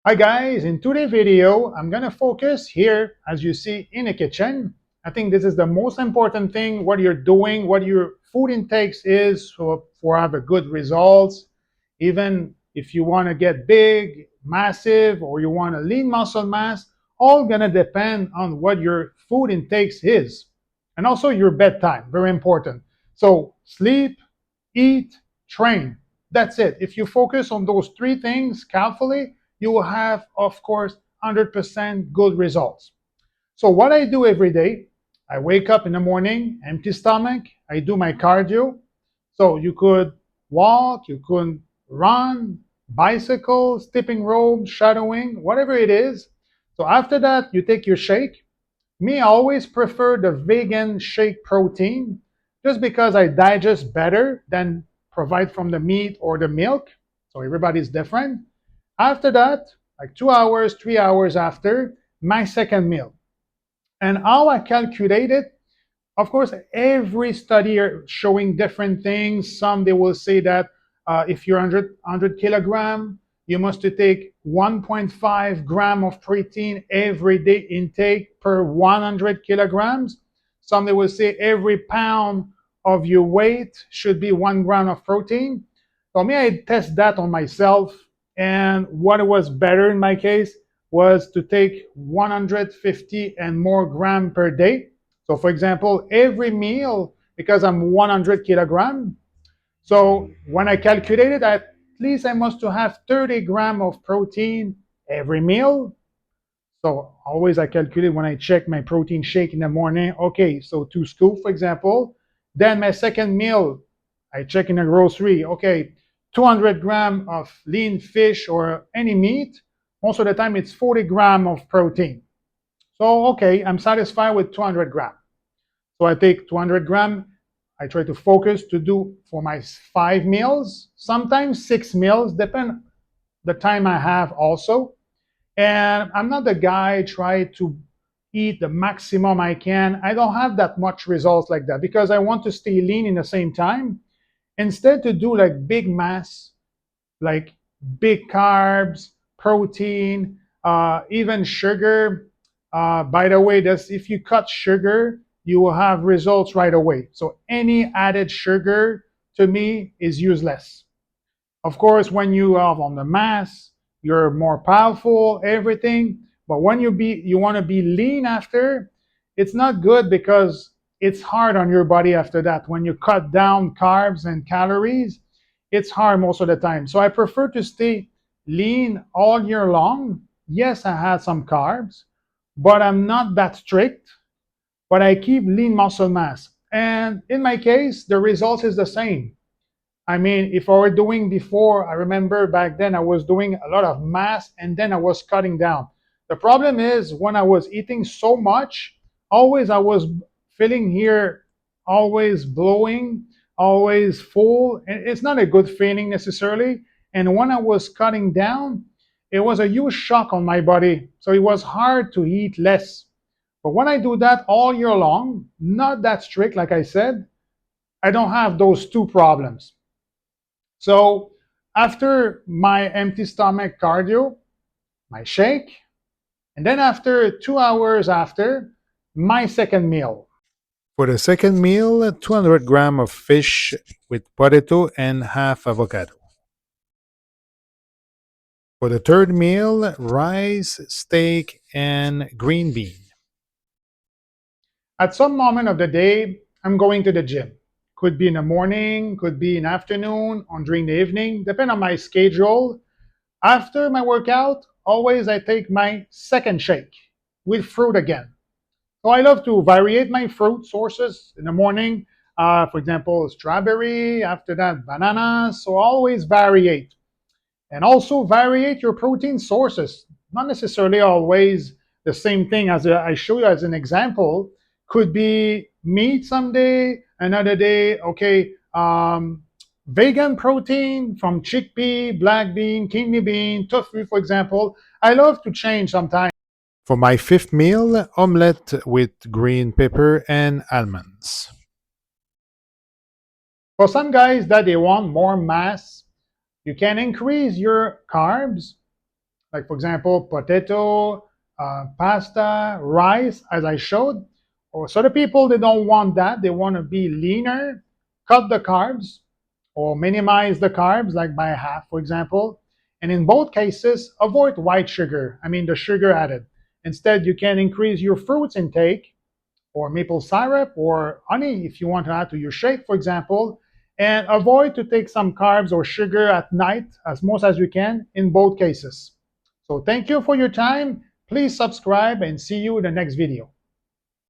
Hi guys, in today's video, I'm gonna focus here, as you see, in the kitchen. I think this is the most important thing, what you're doing, what your food intakes is for have a good results. Even if you wanna get big, massive, or you want a lean muscle mass, all gonna depend on what your food intakes is. And also your bedtime, very important. So sleep, eat, train. That's it. If you focus on those three things carefully, you will have, of course, 100% good results. So, what I do every day, I wake up in the morning, empty stomach, I do my cardio. So, you could walk, you could run, bicycle, skipping rope, shadowing, whatever it is. So, after that, you take your shake. Me, I always prefer the vegan shake protein just because I digest better than provide from the meat or the milk. So everybody's different. After that, like 2 hours, 3 hours after, my second meal. And how I calculate it, of course, every study are showing different things. Some they will say that if you're 100 kilogram, you must take 1.5 gram of protein every day intake per 100 kilograms. Some they will say every pound of your weight should be 1 gram of protein. So me, I test that on myself, and what was better in my case was to take 150 and more gram per day. So for example, every meal, because I'm 100 kilogram, so when I calculated, at least I must to have 30 gram of protein every meal. So always I calculate when I check my protein shake in the morning. Okay, so 2 scoops, for example. Then my second meal, I check in the grocery. Okay, 200 gram of lean fish or any meat. Most of the time it's 40 gram of protein. So okay, I'm satisfied with 200 gram. So I take 200 gram. I try to focus to do for my 5 meals, sometimes 6 meals, depend the time I have also. And I'm not the guy try to eat the maximum I can. I don't have that much results like that because I want to stay lean in the same time. Instead to do like big mass, like big carbs, protein, even sugar. By the way, that's if you cut sugar, you will have results right away. So any added sugar to me is useless. Of course, when you are on the mass, you're more powerful, everything. But when you want to be lean after, it's not good because it's hard on your body after that. When you cut down carbs and calories, it's hard most of the time. So I prefer to stay lean all year long. Yes, I had some carbs, but I'm not that strict. But I keep lean muscle mass. And in my case, the result is the same. I mean, if I were doing before, I remember back then I was doing a lot of mass and then I was cutting down. The problem is when I was eating so much, always I was feeling here, always blowing, always full. And it's not a good feeling necessarily. And when I was cutting down, it was a huge shock on my body. So it was hard to eat less. But when I do that all year long, not that strict, like I said, I don't have those two problems. So after my empty stomach cardio, my shake, and then after 2 hours after, my second meal. For the second meal, 200 grams of fish with potato and half avocado. For the third meal, rice, steak, and green bean. At some moment of the day, I'm going to the gym. Could be in the morning, could be in the afternoon, or during the evening, depend on my schedule. After my workout, always I take my second shake with fruit again. So I love to variate my fruit sources in the morning. For example, strawberry, after that, banana. So always variate. And also variate your protein sources. Not necessarily always the same thing as I show you as an example. Could be meat someday, another day, okay, vegan protein from chickpea, black bean, kidney bean, tofu, for example. I love to change sometimes. For my fifth meal, omelette with green pepper and almonds. For some guys that they want more mass, you can increase your carbs like for example, potato, pasta, rice, as I showed. Or so the people they don't want that. They want to be leaner, cut the carbs, or minimize the carbs, like by half, for example. And in both cases, avoid white sugar. I mean the sugar added. Instead, you can increase your fruits intake or maple syrup or honey if you want to add to your shake, for example, and avoid to take some carbs or sugar at night as most as you can in both cases. So thank you for your time. Please subscribe and see you in the next video.